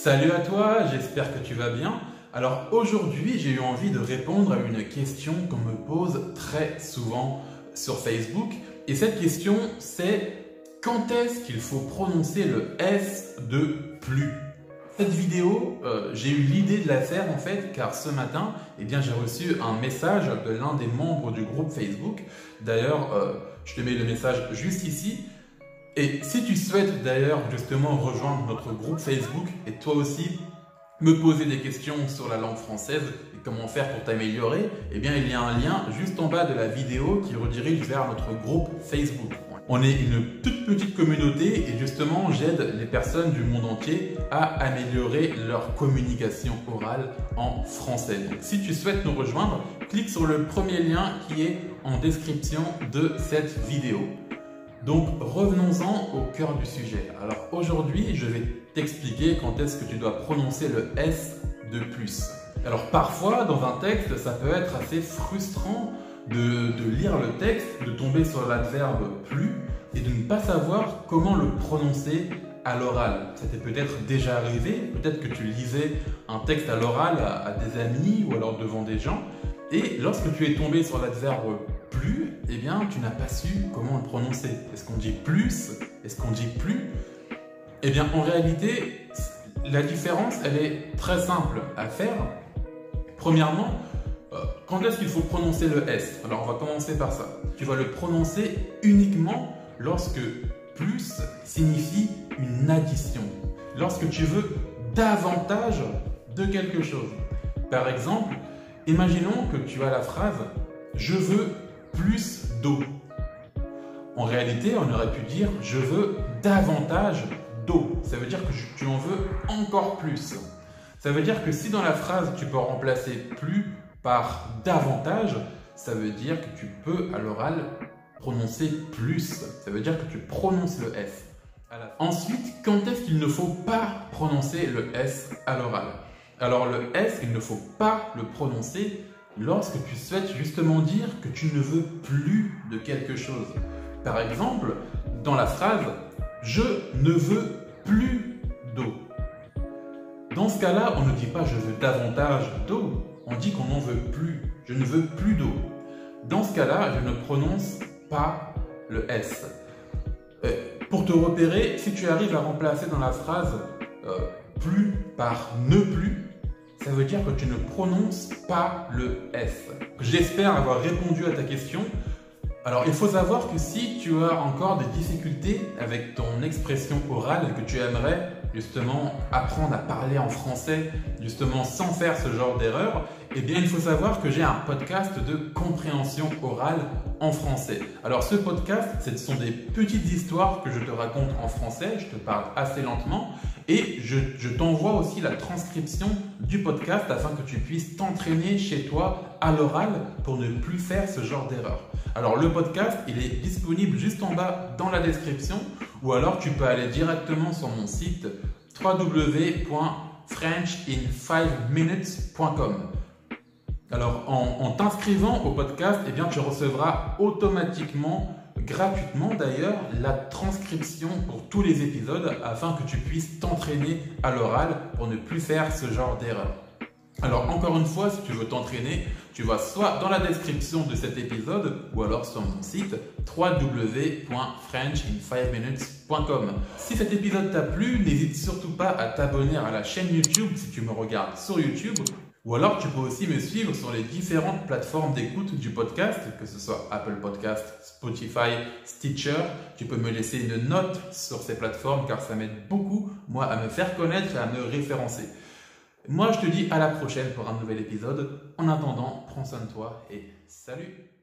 Salut à toi, j'espère que tu vas bien. Alors aujourd'hui, j'ai eu envie de répondre à une question qu'on me pose très souvent sur Facebook. Et cette question, c'est quand est-ce qu'il faut prononcer le S de plus? Cette vidéo, j'ai eu l'idée de la faire en fait, car ce matin, j'ai reçu un message de l'un des membres du groupe Facebook. D'ailleurs, je te mets le message juste ici. Et si tu souhaites d'ailleurs justement rejoindre notre groupe Facebook et toi aussi me poser des questions sur la langue française et comment faire pour t'améliorer, il y a un lien juste en bas de la vidéo qui redirige vers notre groupe Facebook. On est une toute petite communauté et justement j'aide les personnes du monde entier à améliorer leur communication orale en français. Donc, si tu souhaites nous rejoindre, clique sur le premier lien qui est en description de cette vidéo. Donc revenons-en au cœur du sujet. Alors aujourd'hui, je vais t'expliquer quand est-ce que tu dois prononcer le S de plus. Alors parfois, dans un texte, ça peut être assez frustrant de lire le texte, de tomber sur l'adverbe plus et de ne pas savoir comment le prononcer à l'oral. Ça t'est peut-être déjà arrivé, peut-être que tu lisais un texte à l'oral à des amis ou alors devant des gens et lorsque tu es tombé sur l'adverbe plus, tu n'as pas su comment le prononcer. Est-ce qu'on dit plus? Est-ce qu'on dit plus? En réalité, la différence, elle est très simple à faire. Premièrement, quand est-ce qu'il faut prononcer le S? Alors, on va commencer par ça. Tu vas le prononcer uniquement lorsque plus signifie une addition. Lorsque tu veux davantage de quelque chose. Par exemple, imaginons que tu as la phrase « Je veux plus d'eau ». En réalité, on aurait pu dire « Je veux davantage d'eau ». Ça veut dire que tu en veux encore plus. Ça veut dire que si dans la phrase, tu peux remplacer « plus » par « davantage », ça veut dire que tu peux à l'oral prononcer « plus ». Ça veut dire que tu prononces le S. Ensuite, quand est-ce qu'il ne faut pas prononcer le S à l'oral? Alors le S, il ne faut pas le prononcer lorsque tu souhaites justement dire que tu ne veux plus de quelque chose. Par exemple, dans la phrase « Je ne veux plus d'eau ». Dans ce cas-là, on ne dit pas « je veux davantage d'eau », on dit qu'on n'en veut plus. Je ne veux plus d'eau. Dans ce cas-là, je ne prononce pas le S. Pour te repérer, si tu arrives à remplacer dans la phrase plus par ne plus, ça veut dire que tu ne prononces pas le S. J'espère avoir répondu à ta question. Alors, il faut savoir que si tu as encore des difficultés avec ton expression orale et que tu aimerais justement apprendre à parler en français, justement sans faire ce genre d'erreur, il faut savoir que j'ai un podcast de compréhension orale en français. Alors, ce podcast, ce sont des petites histoires que je te raconte en français, je te parle assez lentement et je t'envoie aussi la transcription du podcast afin que tu puisses t'entraîner chez toi à l'oral pour ne plus faire ce genre d'erreur. Alors le podcast, il est disponible juste en bas dans la description ou alors tu peux aller directement sur mon site www.frenchin5minutes.com. Alors en t'inscrivant au podcast, tu recevras automatiquement, gratuitement d'ailleurs, la transcription pour tous les épisodes afin que tu puisses t'entraîner à l'oral pour ne plus faire ce genre d'erreur. Alors encore une fois, si tu veux t'entraîner, tu vas soit dans la description de cet épisode ou alors sur mon site www.frenchin5minutes.com. Si cet épisode t'a plu, n'hésite surtout pas à t'abonner à la chaîne YouTube si tu me regardes sur YouTube. Ou alors tu peux aussi me suivre sur les différentes plateformes d'écoute du podcast, que ce soit Apple Podcast, Spotify, Stitcher. Tu peux me laisser une note sur ces plateformes car ça m'aide beaucoup, moi, à me faire connaître et à me référencer. Moi, je te dis à la prochaine pour un nouvel épisode. En attendant, prends soin de toi et salut!